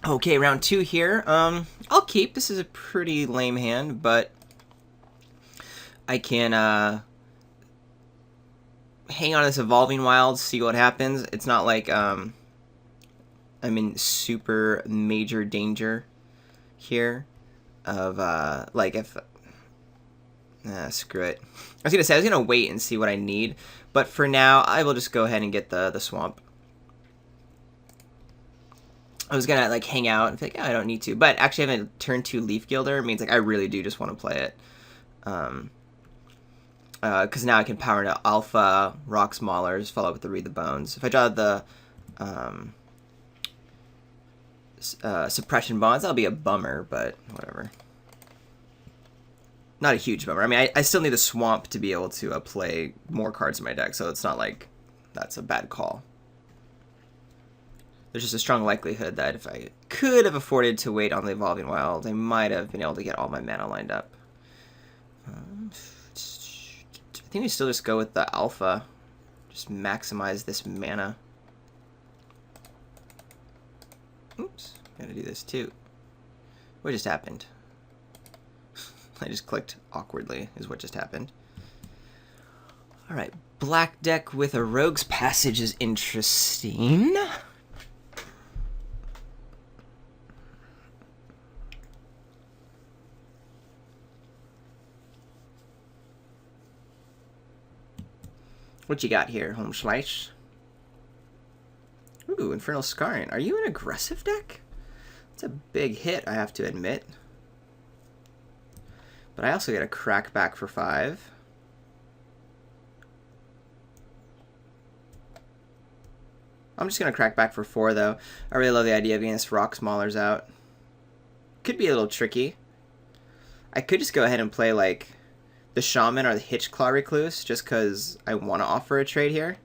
Okay, round 2 here. I'll keep. This is a pretty lame hand, but I can hang on to this Evolving Wilds, see what happens. It's not like I'm in super major danger here of like if screw it. I was gonna wait and see what I need, but for now I will just go ahead and get the swamp. I was gonna like hang out and be like, oh, I don't need to, but actually having a turn 2 Leaf Gilder means like I really do just want to play it, because now I can power into Alpha, Rocks Maulers, follow up with the Read the Bones. If I draw the Suppression Bonds, that'll be a bummer, but whatever. Not a huge bummer. I mean, I still need the Swamp to be able to play more cards in my deck, so it's not like that's a bad call. There's just a strong likelihood that if I could have afforded to wait on the Evolving Wild, I might have been able to get all my mana lined up. I think we still just go with the Alpha. Just maximize this mana. Oops, gotta do this too. What just happened? I just clicked awkwardly, is what just happened. Alright, black deck with a Rogue's Passage is interesting. What you got here, Home Slice? Ooh, Infernal Scarring. Are you an aggressive deck? It's a big hit, I have to admit. But I also get a crack back for 5. I'm just going to crack back for 4, though. I really love the idea of getting this Rocks Maulers out. Could be a little tricky. I could just go ahead and play, like, the Shaman or the Hitchclaw Recluse, just because I want to offer a trade here.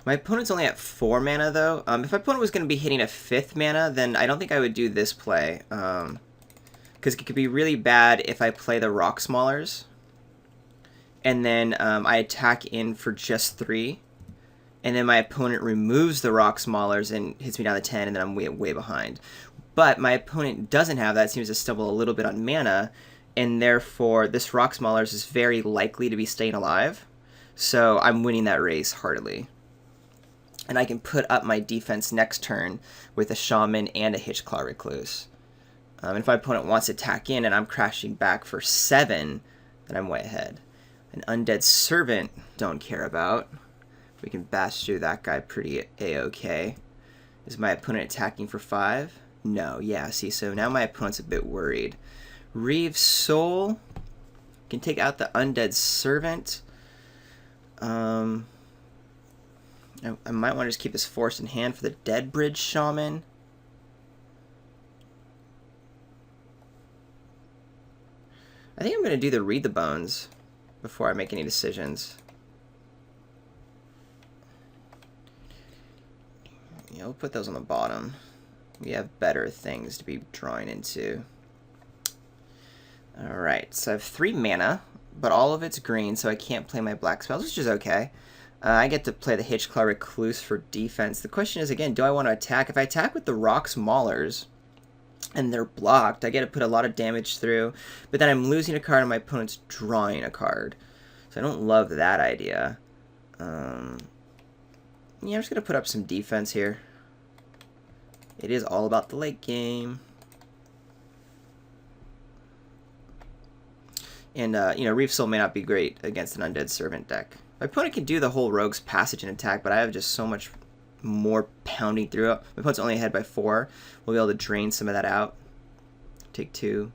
My opponent's only at 4 mana, though. If my opponent was going to be hitting a 5th mana, then I don't think I would do this play. Because it could be really bad if I play the Rocks Maulers, and then I attack in for just 3. And then my opponent removes the Rocks Maulers and hits me down to 10, and then I'm way behind. But my opponent doesn't have that, seems to stumble a little bit on mana, and therefore this Rocks Maulers is very likely to be staying alive. So I'm winning that race heartily. And I can put up my defense next turn with a Shaman and a Hitchclaw Recluse. And if my opponent wants to attack in and I'm crashing back for 7, then I'm way ahead. An Undead Servant, don't care about. We can bash through that guy pretty a-okay. Is my opponent attacking for 5? No, yeah, see, so now my opponent's a bit worried. Reeve's Soul can take out the Undead Servant. I might want to just keep this Force in hand for the Dead Bridge Shaman. I think I'm going to do the Read the Bones before I make any decisions. Yeah, we'll put those on the bottom. We have better things to be drawing into. Alright, so I have 3 mana, but all of it's green, so I can't play my black spells, which is okay. I get to play the Hitchclaw Recluse for defense. The question is, again, do I want to attack? If I attack with the Rocks Maulers, and they're blocked, I get to put a lot of damage through, but then I'm losing a card and my opponent's drawing a card. So I don't love that idea. Yeah, I'm just going to put up some defense here. It is all about the late game. And, you know, Reef Soul may not be great against an Undead Servant deck. My opponent can do the whole Rogue's Passage and attack, but I have just so much more pounding through it. My opponent's only ahead by 4. We'll be able to drain some of that out. Take 2.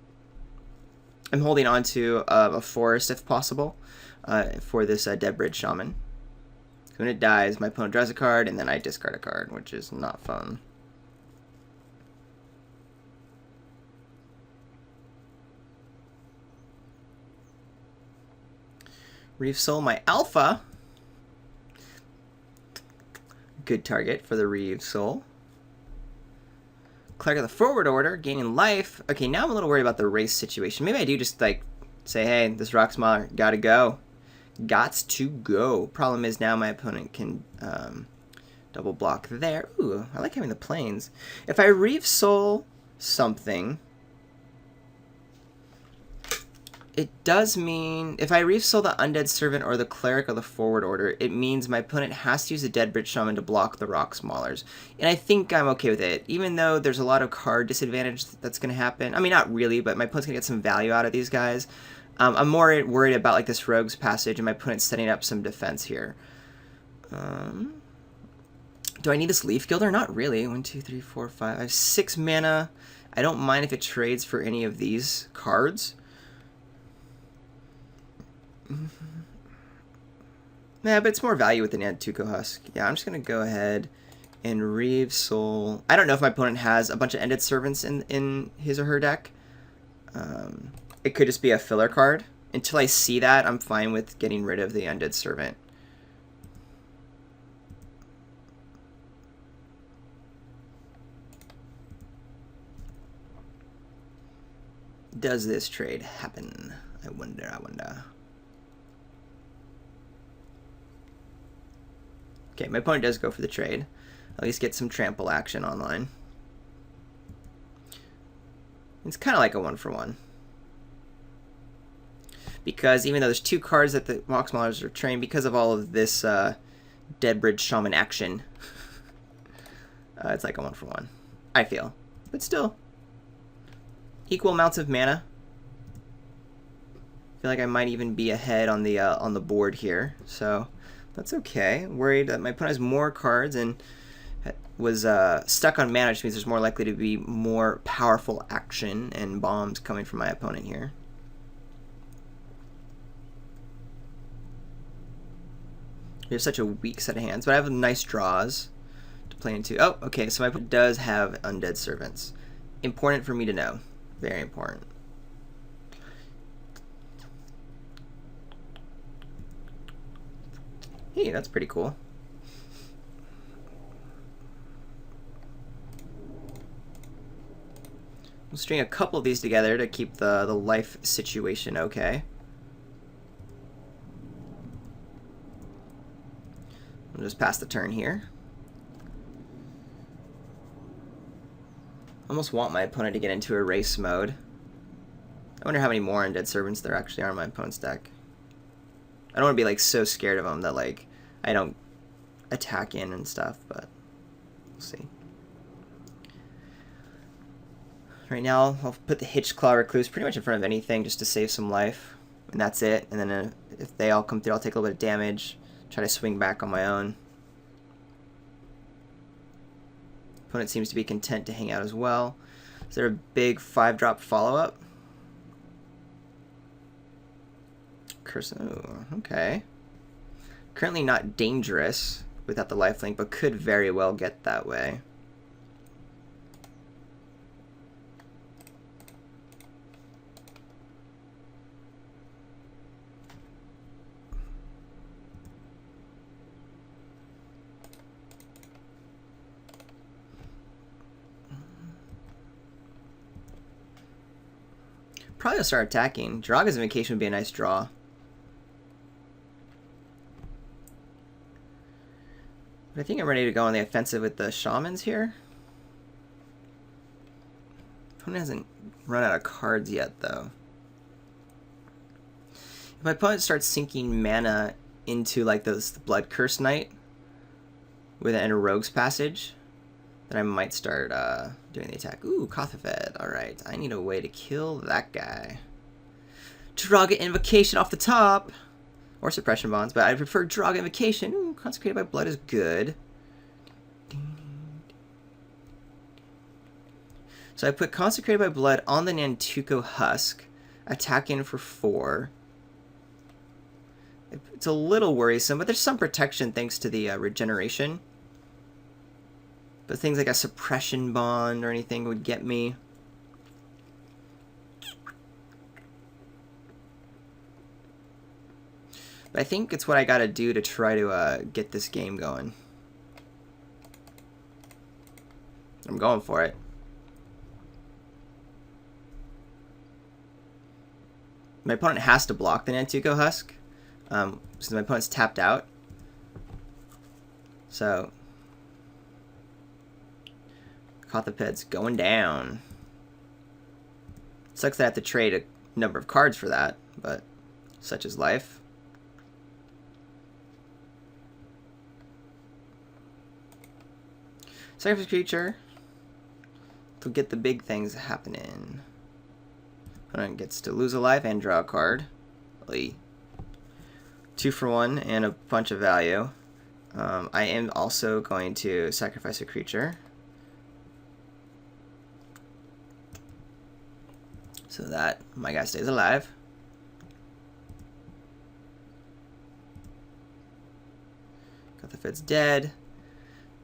I'm holding on to a Forest, if possible, for this Dead Bridge Shaman. When it dies, my opponent draws a card, and then I discard a card, which is not fun. Reef Soul, my Alpha. Good target for the Reef Soul. Clerk of the Forward Order, gaining life. Okay, now I'm a little worried about the race situation. Maybe I do just, like, say, hey, this Rocks Mauler, gotta go. Gots to go. Problem is now my opponent can double block there. Ooh, I like having the planes. If I Reeve Soul something, it does mean, if I Reeve Soul the Undead Servant or the Cleric of the Forward Order, it means my opponent has to use a Deadbridge Shaman to block the Rock Maulers. And I think I'm okay with it, even though there's a lot of card disadvantage that's going to happen. I mean, not really, but my opponent's going to get some value out of these guys. I'm more worried about like this Rogue's Passage and my opponent's setting up some defense here. Do I need this Leaf Gilder? Not really. 1, 2, 3, 4, 5. I have 6 mana. I don't mind if it trades for any of these cards. Yeah, but it's more value with the Nantuko Husk. Yeah, I'm just going to go ahead and Reeve Soul. I don't know if my opponent has a bunch of Ended Servants in his or her deck. It could just be a filler card. Until I see that, I'm fine with getting rid of the Undead Servant. Does this trade happen? I wonder, I wonder. Okay, my opponent does go for the trade. At least get some trample action online. It's kind of like a 1-for-1. Because even though there's 2 cards that the Rock Maulers are trained, because of all of this Deadbridge Shaman action, it's like a 1-for-1, I feel. But still, equal amounts of mana. I feel like I might even be ahead on the board here, so that's okay. Worried that my opponent has more cards and was stuck on mana, which means there's more likely to be more powerful action and bombs coming from my opponent here. We have such a weak set of hands, but I have nice draws to play into. Oh, okay, so my opponent does have Undead Servants. Important for me to know. Very important. Hey, that's pretty cool. We'll string a couple of these together to keep the life situation okay. We'll just pass the turn here. Almost want my opponent to get into erase mode. I wonder how many more Undead Servants there actually are in my opponent's deck. I don't want to be like so scared of them that like I don't attack in and stuff, but we'll see. Right now, I'll put the Hitchclaw Recluse pretty much in front of anything just to save some life, and that's it. And then if they all come through, I'll take a little bit of damage, try to swing back on my own. Opponent seems to be content to hang out as well. Is there a big 5-drop follow-up? Curse. Oh, okay. Currently not dangerous without the lifelink, but could very well get that way. Probably will start attacking. Draga's Invocation would be a nice draw. But I think I'm ready to go on the offensive with the Shamans here. Opponent hasn't run out of cards yet, though. If my opponent starts sinking mana into like this Blood Curse Knight with an Rogue's Passage, then I might start doing the attack. Ooh, Kothafed. Alright, I need a way to kill that guy. Draga Invocation off the top! Or Suppression Bonds, but I prefer Draga Invocation. Ooh, Consecrated by Blood is good. So I put Consecrated by Blood on the Nantuko Husk, attacking for 4. It's a little worrisome, but there's some protection thanks to the regeneration. But things like a Suppression Bond or anything would get me. But I think it's what I gotta do to try to get this game going. I'm going for it. My opponent has to block the Nantuko Husk. since my opponent's tapped out. So, Kothoped's going down. Sucks that I have to trade a number of cards for that, but such is life. Sacrifice creature to get the big things happening. Opponent gets to lose a life and draw a card. 2 for 1 and a bunch of value. I am also going to sacrifice a creature, so that my guy stays alive. Got the Fed's dead.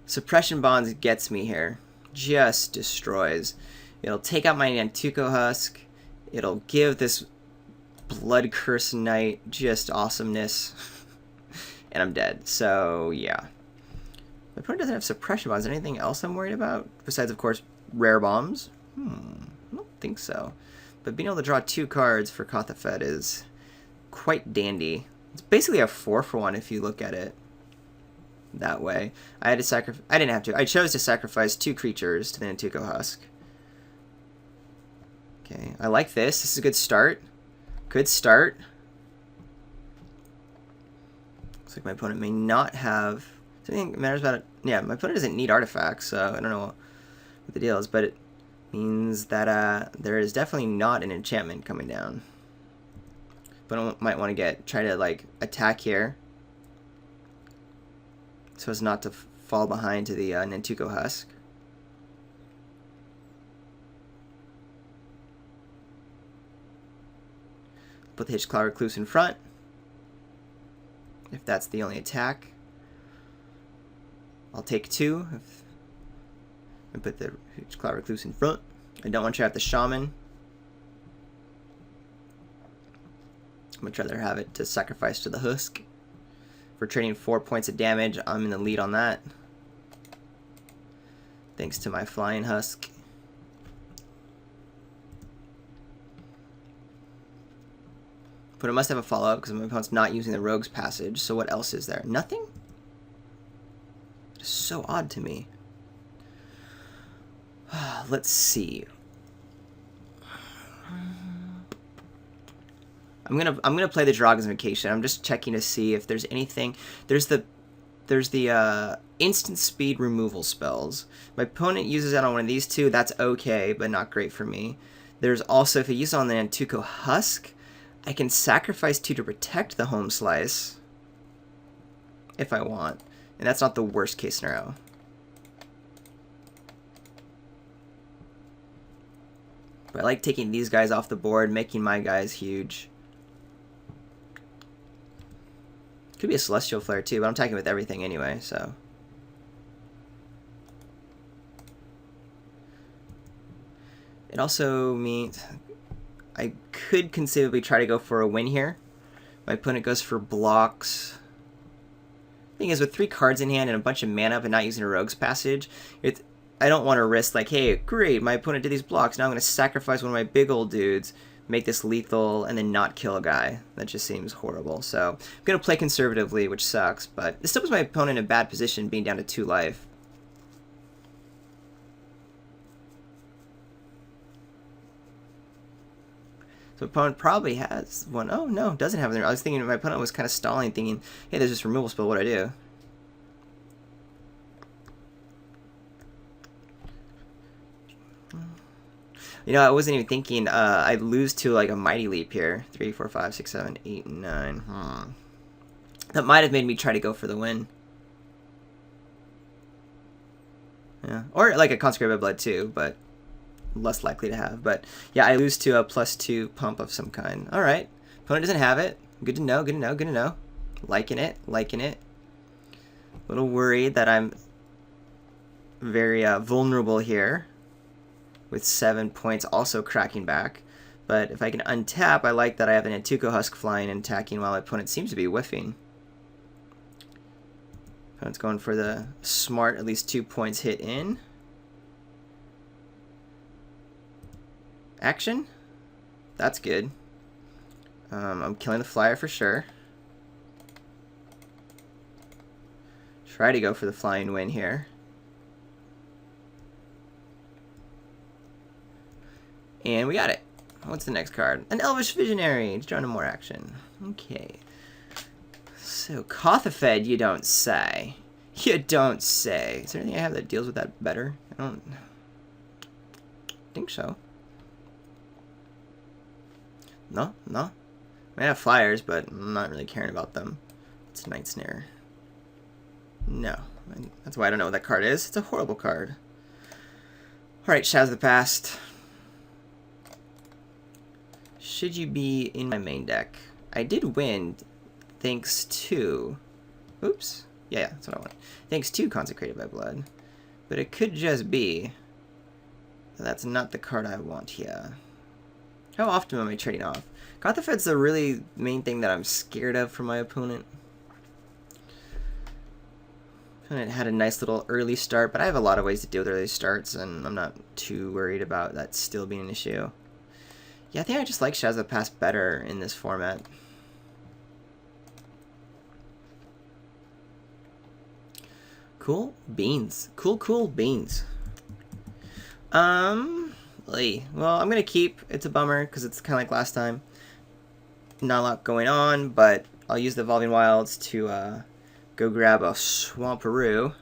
Suppression Bonds gets me here. Just destroys. It'll take out my Nantuko Husk. It'll give this Blood Curse Knight just awesomeness. And I'm dead. So, yeah. My opponent doesn't have Suppression Bonds. Anything else I'm worried about? Besides, of course, Rare Bombs? I don't think so. But being able to draw 2 cards for Kothophed is quite dandy. It's basically a 4 for 1 if you look at it that way. I had to sacrifice. I didn't have to. I chose to sacrifice 2 creatures to the Nantuko Husk. Okay, I like this. This is a good start. Good start. Looks like my opponent may not have. Something matters about it. Yeah, my opponent doesn't need artifacts, so I don't know what the deal is, but it means that there is definitely not an enchantment coming down. But might want to try to like attack here, so as not to fall behind to the Nantuko Husk. Put the Hitchclaw Recluse in front, if that's the only attack. I'll take 2. And put the Hitchclaw Recluse in front. I don't want to have the Shaman. I'd much rather have it to sacrifice to the Husk. For trading 4 points of damage, I'm in the lead on that. Thanks to my Flying Husk. But it must have a follow-up because my opponent's not using the Rogue's Passage. So what else is there? Nothing? It's so odd to me. Let's see. I'm gonna play the Dragon's Vacation. I'm just checking to see if there's anything. There's the instant speed removal spells. My opponent uses that on one of these 2. That's okay, but not great for me. There's also, if he uses it on the Nantuko Husk, I can sacrifice 2 to protect the Home Slice if I want, and that's not the worst case scenario. But I like taking these guys off the board, making my guys huge. Could be a Celestial Flare too, but I'm attacking with everything anyway, so. It also means I could conceivably try to go for a win here. My opponent goes for blocks. Thing is, with 3 cards in hand and a bunch of mana but not using a Rogue's Passage, I don't want to risk like, hey, great, my opponent did these blocks, now I'm going to sacrifice one of my big old dudes, make this lethal, and then not kill a guy. That just seems horrible. So I'm going to play conservatively, which sucks, but this still puts my opponent in a bad position, being down to 2 life. So opponent probably has one. Oh, no, doesn't have it. I was thinking my opponent was kind of stalling, thinking, hey, there's this removal spell, what do I do? You know, I wasn't even thinking I'd lose to like a Mighty Leap here. 3, 4, 5, 6, 7, 8, and 9. That might have made me try to go for the win. Yeah, or like a Consecrated Blood too, but less likely to have. But yeah, I lose to a +2 pump of some kind. All right, opponent doesn't have it. Good to know. Good to know. Good to know. Liking it. Liking it. A little worried that I'm very vulnerable here, with 7 points also cracking back. But if I can untap, I like that I have an Nantuko Husk flying and attacking while my opponent seems to be whiffing. Opponent's going for the smart, at least 2 points hit in. Action? That's good. I'm killing the flyer for sure. try to go for the flying win here. And we got it. What's the next card? An Elvish Visionary. It's drawing more action. Okay. So, Kothafed, you don't say. You don't say. Is there anything I have that deals with that better? I don't think so. No? No? I have flyers, but I'm not really caring about them. It's Night Snare. No. That's why I don't know what that card is. It's a horrible card. Alright, Shadows of the Past. Should you be in my main deck? I did win thanks to... Oops. Yeah, that's what I want. Thanks to Consecrated by Blood. But it could just be... That's not the card I want here. How often am I trading off? Gothafed's the really main thing that I'm scared of for my opponent. Opponent had a nice little early start, but I have a lot of ways to deal with early starts, and I'm not too worried about that still being an issue. Yeah, I think I just like Shadows of the Past better in this format. Cool beans. Cool beans. Well, I'm gonna keep. It's a bummer because it's kind of like last time. Not a lot going on, but I'll use the Evolving Wilds to go grab a Swamperoo.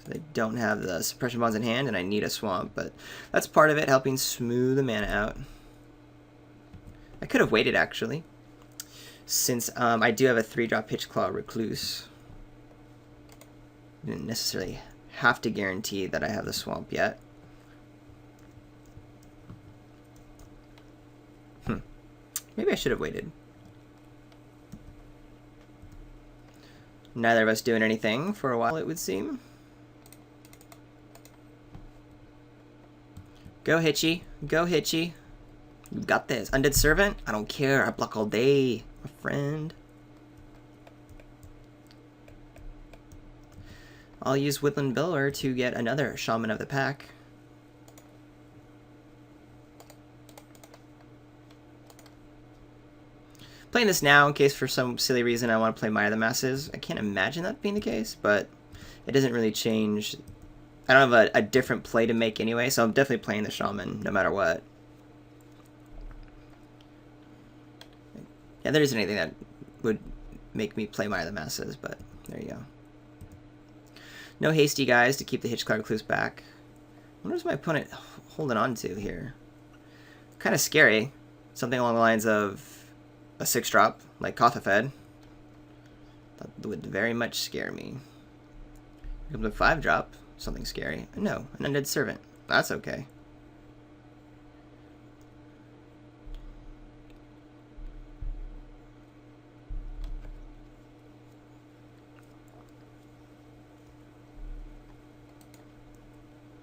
So they don't have the Suppression Bonds in hand, and I need a Swamp, but that's part of it, helping smooth the mana out. I could have waited, actually, since I do have a 3-drop Pitchclaw Recluse. Didn't necessarily have to guarantee that I have the Swamp yet. Maybe I should have waited. Neither of us doing anything for a while, it would seem. Go Hitchy. Go Hitchy. You got this. Undead Servant? I don't care. I block all day, my friend. I'll use Woodland Biller to get another Shaman of the Pack. Playing this now in case for some silly reason I want to play Maya the Masses. I can't imagine that being the case, but it doesn't really change. I don't have a different play to make anyway, so I'm definitely playing the Shaman no matter what. Yeah, there isn't anything that would make me play Maya the Masses, but there you go. No hasty guys to keep the Hitchclaw Recluse back. What is my opponent holding on to here? Kind of scary. Something along the lines of a 6-drop, like Kothafed. That would very much scare me. Here comes a 5-drop, something scary. No, an Undead Servant. That's okay.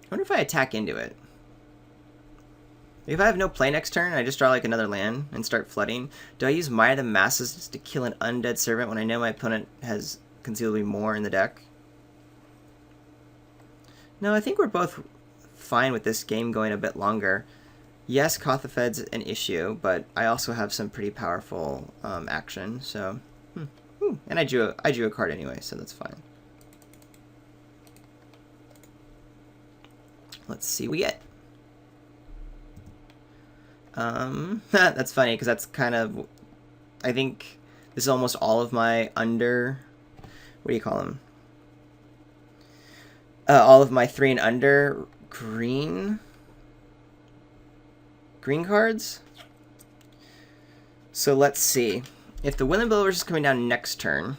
I wonder if I attack into it. If I have no play next turn, I just draw like another land and start flooding. Do I use Maya the Masses just to kill an Undead Servant when I know my opponent has conceivably more in the deck? No, I think we're both fine with this game going a bit longer. Yes, Kothafed's an issue, but I also have some pretty powerful action, so... And I drew a card anyway, so that's fine. Let's see what we get. That's funny, because that's kind of... I think this is almost all of my under... What do you call them? All of my 3 and under green cards. So let's see. If the Woodland Biller is coming down next turn...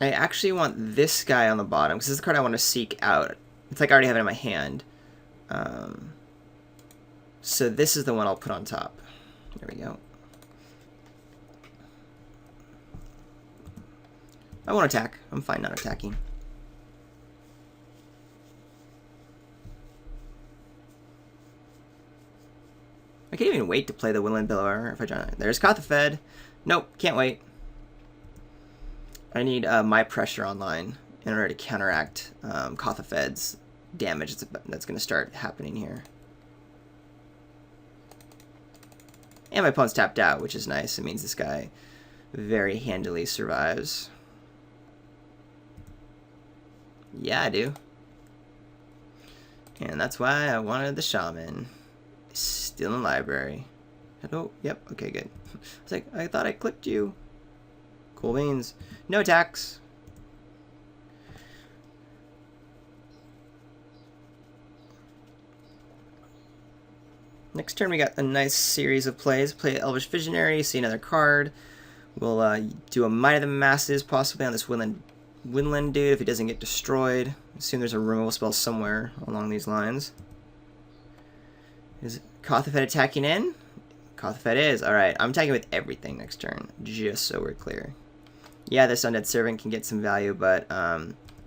I actually want this guy on the bottom, because this is the card I want to seek out. It's like I already have it in my hand. So this is the one I'll put on top. There we go. I won't attack. I'm fine not attacking. I can't even wait to play the Woodland Biller if I try. There's Kothafed. Nope, can't wait. I need my pressure online in order to counteract Kothafed's damage that's going to start happening here. And my opponent's tapped out, which is nice. It means this guy very handily survives. Yeah, I do. And that's why I wanted the shaman. Still in library. Oh, yep, okay, good. I was like, I thought I clicked you. Cool beans. No attacks. Next turn we got a nice series of plays. Play Elvish Visionary, see another card. We'll do a Might of the Masses, possibly on this Winland dude if he doesn't get destroyed. Assume there's a removal spell somewhere along these lines. Is Kothafed attacking in? Kothafed is. Alright, I'm attacking with everything next turn, just so we're clear. Yeah, this Undead Servant can get some value, but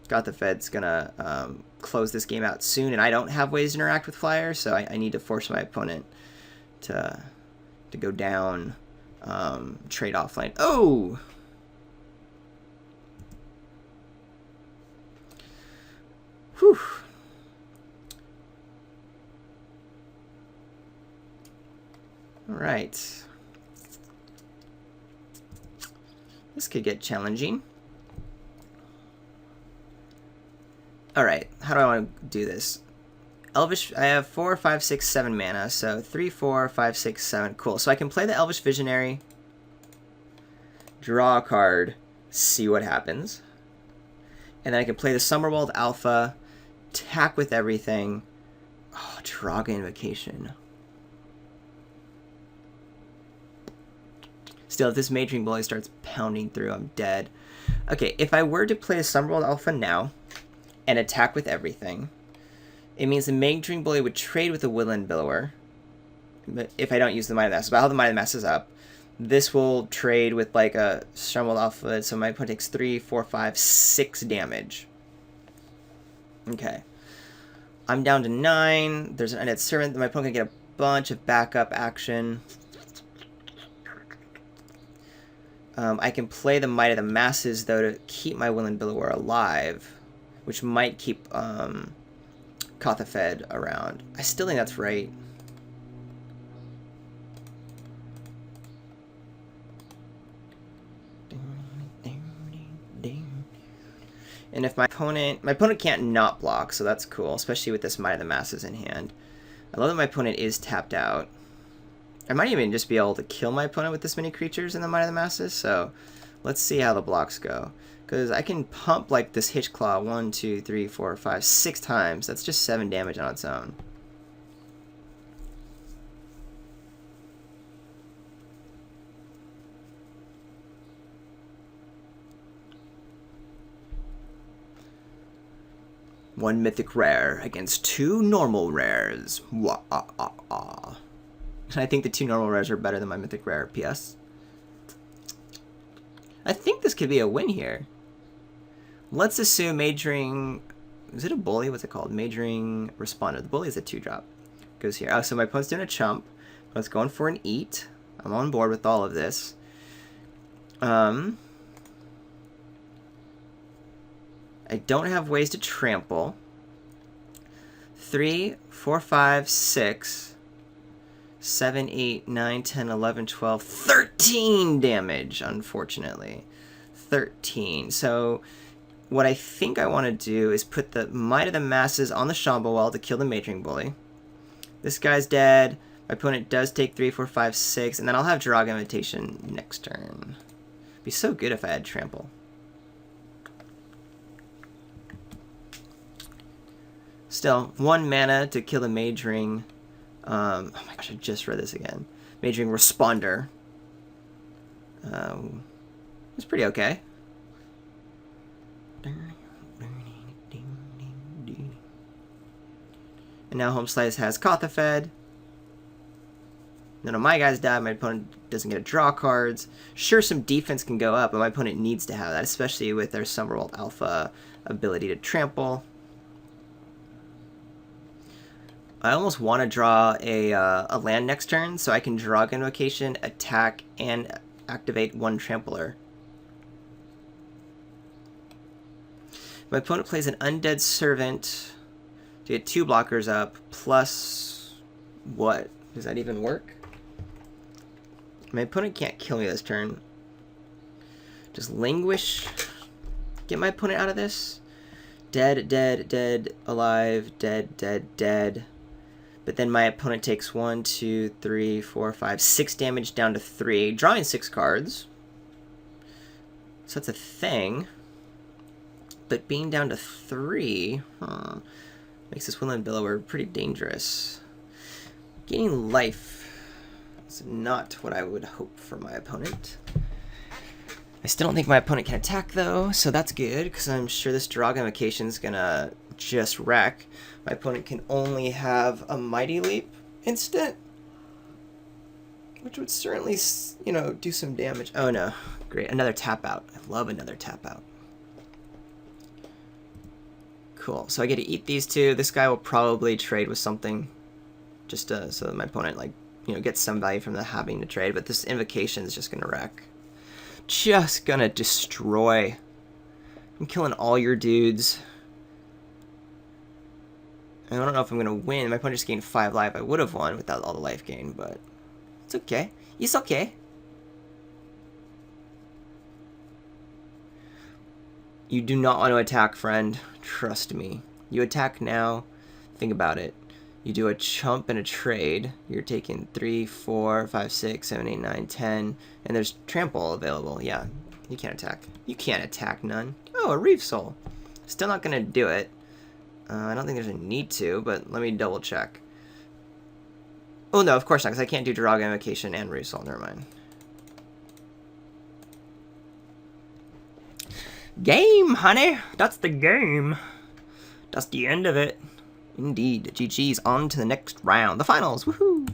Kothafed's gonna close this game out soon, and I don't have ways to interact with Flyer, so I need to force my opponent to go down, trade offline. Oh! Whew. Alright. This could get challenging. Alright, how do I want to do this? Elvish, I have 4, 5, 6, 7 mana, so 3, 4, 5, 6, 7. Cool, so I can play the Elvish Visionary, draw a card, see what happens. And then I can play the Summerwald Alpha, attack with everything. Oh, Draga Invocation. Still, if this Mage Ring Bully starts pounding through, I'm dead. Okay, if I were to play a Summerwald Alpha now and attack with everything, it means the Mage Ring Bully would trade with the Woodland Billower. But if I don't use the Might of the Masses, but I'll have the Might of the Masses up. This will trade with like a Summerwald Alpha, so my opponent takes 3, 4, 5, 6 damage. Okay. I'm down to 9. There's an Undead Servant. My opponent can get a bunch of backup action. I can play the Might of the Masses, though, to keep my Woodland Billower alive, which might keep Kothafed around. I still think that's right. And if my opponent can't not block, so that's cool, especially with this Might of the Masses in hand. I love that my opponent is tapped out. I might even just be able to kill my opponent with this many creatures in the Might of the Masses, so let's see how the blocks go. Because I can pump like this Hitchclaw 1, 2, 3, 4, 5, 6 times. That's just 7 damage on its own. One mythic rare against 2 normal rares. Wah-ah-ah-ah. I think the 2 normal rares are better than my mythic rare, PS. I think this could be a win here. Let's assume Mage Ring... Is it a bully? What's it called? Mage Ring Responder. The bully is a 2-drop. Goes here. Oh, so my opponent's doing a chump. Let's go in for an eat. I'm on board with all of this. I don't have ways to trample. 3, 4, 5, 6, 7, 8, 9, 10, 11, 12, 13 damage, unfortunately. 13. So what I think I want to do is put the Might of the Masses on the Shambhala to kill the Mage Ring Bully. This guy's dead. My opponent does take 3, 4, 5, 6, and then I'll have Draga Invitation next turn. It'd be so good if I had trample. Still, 1 mana to kill the Mage Ring. Oh my gosh, I just read this again. Mage Ring Responder. It's pretty okay. And now Home Slice has Kothafed. None of my guys die. My opponent doesn't get to draw cards. Sure, some defense can go up, but my opponent needs to have that, especially with their Summerwald Alpha ability to trample. I almost want to draw a land next turn, so I can draw Invocation, attack, and activate 1 Trampler. My opponent plays an Undead Servant to get 2 blockers up, plus what? Does that even work? My opponent can't kill me this turn. Just languish. Get my opponent out of this. Dead, dead, dead, alive, dead, dead, dead. But then my opponent takes 1, 2, 3, 4, 5, 6 damage down to 3. Drawing 6 cards. So that's a thing. But being down to 3 makes this Woodland Billower pretty dangerous. Gaining life is not what I would hope for my opponent. I still don't think my opponent can attack, though, so that's good, because I'm sure this Dragon Invocation is going to just wreck. My opponent can only have a Mighty Leap instant, which would certainly, you know, do some damage. Oh, no. Great. Another tap out. I love another tap out. Cool. So I get to eat these two. This guy will probably trade with something, just so that my opponent, like, you know, gets some value from the having to trade, but this Invocation is just going to wreck. Just gonna destroy. I'm killing all your dudes. I don't know if I'm gonna win. My opponent just gained 5 life. I would have won without all the life gain, but it's okay. It's okay. You do not want to attack, friend. Trust me. You attack now. Think about it. You do a chump and a trade. You're taking 3, 4, 5, 6, 7, 8, 9, 10. And there's trample available. Yeah, you can't attack. You can't attack none. Oh, a Reef Soul. Still not going to do it. I don't think there's a need to, but let me double check. Oh, no, of course not, because I can't do Dragon Invocation and Reef Soul. Never mind. Game, honey. That's the game. That's the end of it. Indeed. GG's on to the next round. The finals. Woohoo!